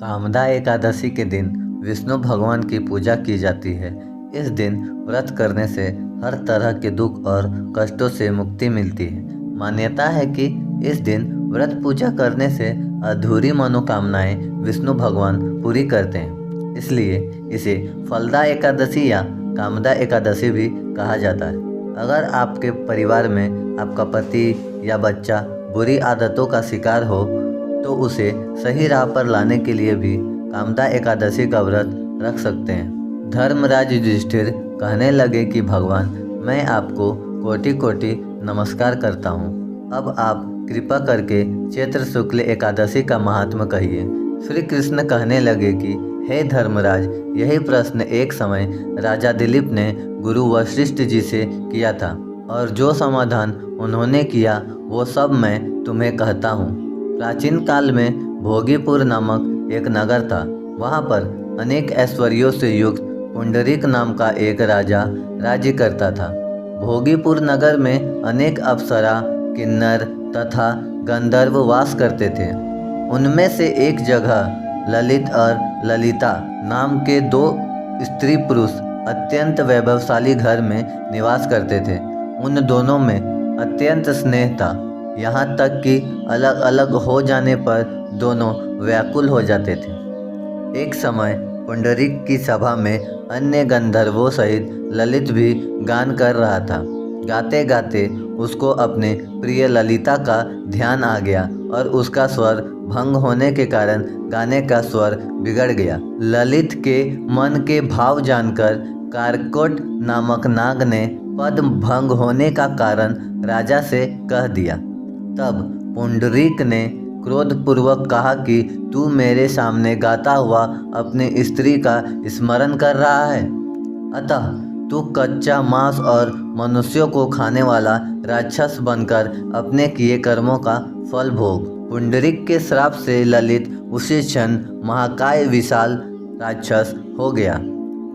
कामदा एकादशी के दिन विष्णु भगवान की पूजा की जाती है। इस दिन व्रत करने से हर तरह के दुख और कष्टों से मुक्ति मिलती है। मान्यता है कि इस दिन व्रत पूजा करने से अधूरी मनोकामनाएं विष्णु भगवान पूरी करते हैं, इसलिए इसे फलदा एकादशी या कामदा एकादशी भी कहा जाता है। अगर आपके परिवार में आपका पति या बच्चा बुरी आदतों का शिकार हो तो उसे सही राह पर लाने के लिए भी कामदा एकादशी का व्रत रख सकते हैं। धर्मराज युधिष्ठिर कहने लगे कि भगवान, मैं आपको कोटि कोटि नमस्कार करता हूँ। अब आप कृपा करके चैत्र शुक्ल एकादशी का महात्म्य कहिए। श्री कृष्ण कहने लगे कि हे धर्मराज, यही प्रश्न एक समय राजा दिलीप ने गुरु वशिष्ठ जी से किया था और जो समाधान उन्होंने किया वो सब मैं तुम्हें कहता हूँ। प्राचीन काल में भोगीपुर नामक एक नगर था। वहाँ पर अनेक ऐश्वर्यों से युक्त पुंडरीक नाम का एक राजा राज्य करता था। भोगीपुर नगर में अनेक अप्सरा, किन्नर तथा गंधर्व वास करते थे। उनमें से एक जगह ललित और ललिता नाम के दो स्त्री पुरुष अत्यंत वैभवशाली घर में निवास करते थे। उन दोनों में अत्यंत स्नेह था, यहाँ तक कि अलग अलग हो जाने पर दोनों व्याकुल हो जाते थे। एक समय पुंडरीक की सभा में अन्य गंधर्वों सहित ललित भी गान कर रहा था। गाते गाते उसको अपने प्रिय ललिता का ध्यान आ गया और उसका स्वर भंग होने के कारण गाने का स्वर बिगड़ गया। ललित के मन के भाव जानकर कारकोट नामक नाग ने पद भंग होने का कारण राजा से कह दिया। तब पुंडरीक ने क्रोधपूर्वक कहा कि तू मेरे सामने गाता हुआ अपनी स्त्री का स्मरण कर रहा है, अतः तू कच्चा मांस और मनुष्यों को खाने वाला राक्षस बनकर अपने किए कर्मों का फल भोग। पुंडरीक के श्राप से ललित उसी क्षण महाकाय विशाल राक्षस हो गया।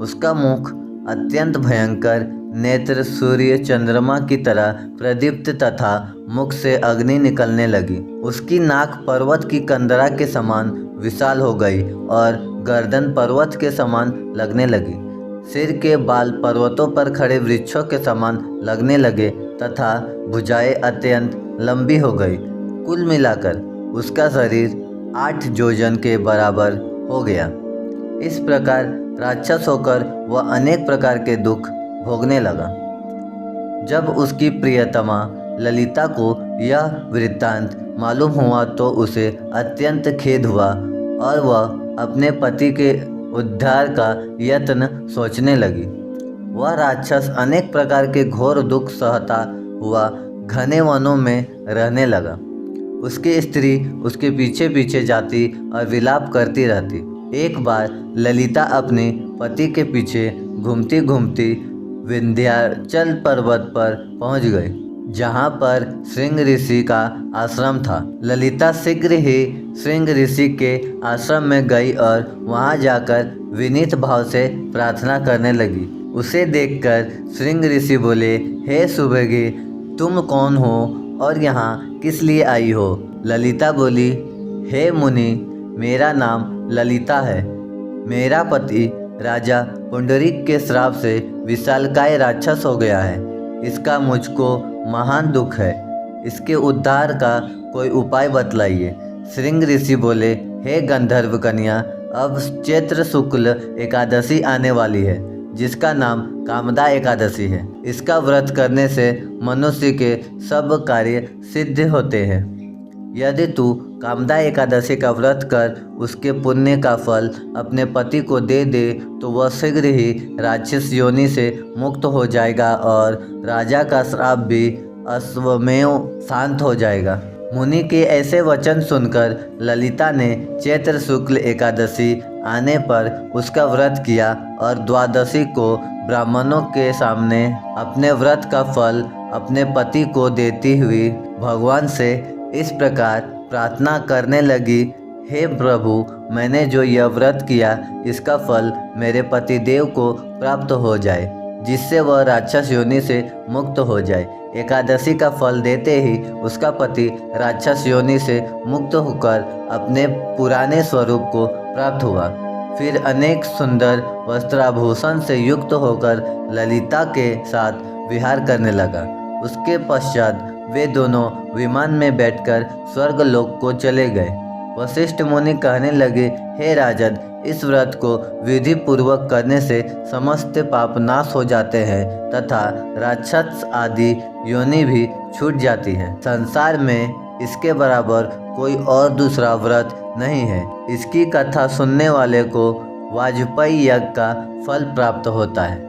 उसका मुख अत्यंत भयंकर, नेत्र सूर्य चंद्रमा की तरह प्रदीप्त तथा मुख से अग्नि निकलने लगी। उसकी नाक पर्वत की कंदरा के समान विशाल हो गई और गर्दन पर्वत के समान लगने लगी। सिर के बाल पर्वतों पर खड़े वृक्षों के समान लगने लगे तथा भुजाएं अत्यंत लंबी हो गई। कुल मिलाकर उसका शरीर 8 योजन के बराबर हो गया। इस प्रकार राक्षस होकर वह अनेक प्रकार के दुख भोगने लगा। जब उसकी प्रियतमा ललिता को यह वृत्तांत मालूम हुआ तो उसे अत्यंत खेद हुआ और वह अपने पति के उद्धार का यत्न सोचने लगी। वह राक्षस अनेक प्रकार के घोर दुख सहता हुआ घने वनों में रहने लगा। उसकी स्त्री उसके पीछे पीछे जाती और विलाप करती रहती। एक बार ललिता अपने पति के पीछे घूमती घूमती विंध्याचल पर्वत पर पहुंच गई, जहां पर श्रृंग ऋषि का आश्रम था। ललिता शीघ्र ही श्रृंग ऋषि के आश्रम में गई और वहां जाकर विनीत भाव से प्रार्थना करने लगी। उसे देखकर श्रृंग ऋषि बोले, हे सुभगे, तुम कौन हो और यहाँ किस लिए आई हो? ललिता बोली, हे मुनि, मेरा नाम ललिता है। मेरा पति राजा पुंडरीक के श्राप से विशालकाय राक्षस हो गया है। इसका मुझको महान दुख है। इसके उद्धार का कोई उपाय बतलाइए। श्रृंग ऋषि बोले, हे गंधर्व कन्या, अब चैत्र शुक्ल एकादशी आने वाली है, जिसका नाम कामदा एकादशी है। इसका व्रत करने से मनुष्य के सब कार्य सिद्ध होते हैं। यदि तू कामदा एकादशी का व्रत कर उसके पुण्य का फल अपने पति को दे दे तो वह शीघ्र ही राक्षस योनि से मुक्त हो जाएगा और राजा का श्राप भी अश्वमेव शांत हो जाएगा। मुनि के ऐसे वचन सुनकर ललिता ने चैत्र शुक्ल एकादशी आने पर उसका व्रत किया और द्वादशी को ब्राह्मणों के सामने अपने व्रत का फल अपने पति को देती हुई भगवान से इस प्रकार प्रार्थना करने लगी, हे प्रभु, मैंने जो यह व्रत किया इसका फल मेरे पति देव को प्राप्त हो जाए। जिससे वह राक्षस योनि से मुक्त हो जाए। एकादशी का फल देते ही उसका पति राक्षस योनि से मुक्त होकर अपने पुराने स्वरूप को प्राप्त हुआ। फिर अनेक सुंदर वस्त्राभूषण से युक्त होकर ललिता के साथ विहार करने लगा। उसके पश्चात वे दोनों विमान में बैठकर स्वर्गलोक को चले गए। वशिष्ठ मुनि कहने लगे, हे राजन, इस व्रत को विधि पूर्वक करने से समस्त पाप नाश हो जाते हैं तथा राक्षस आदि योनि भी छूट जाती है। संसार में इसके बराबर कोई और दूसरा व्रत नहीं है। इसकी कथा सुनने वाले को वाजपेयी यज्ञ का फल प्राप्त होता है।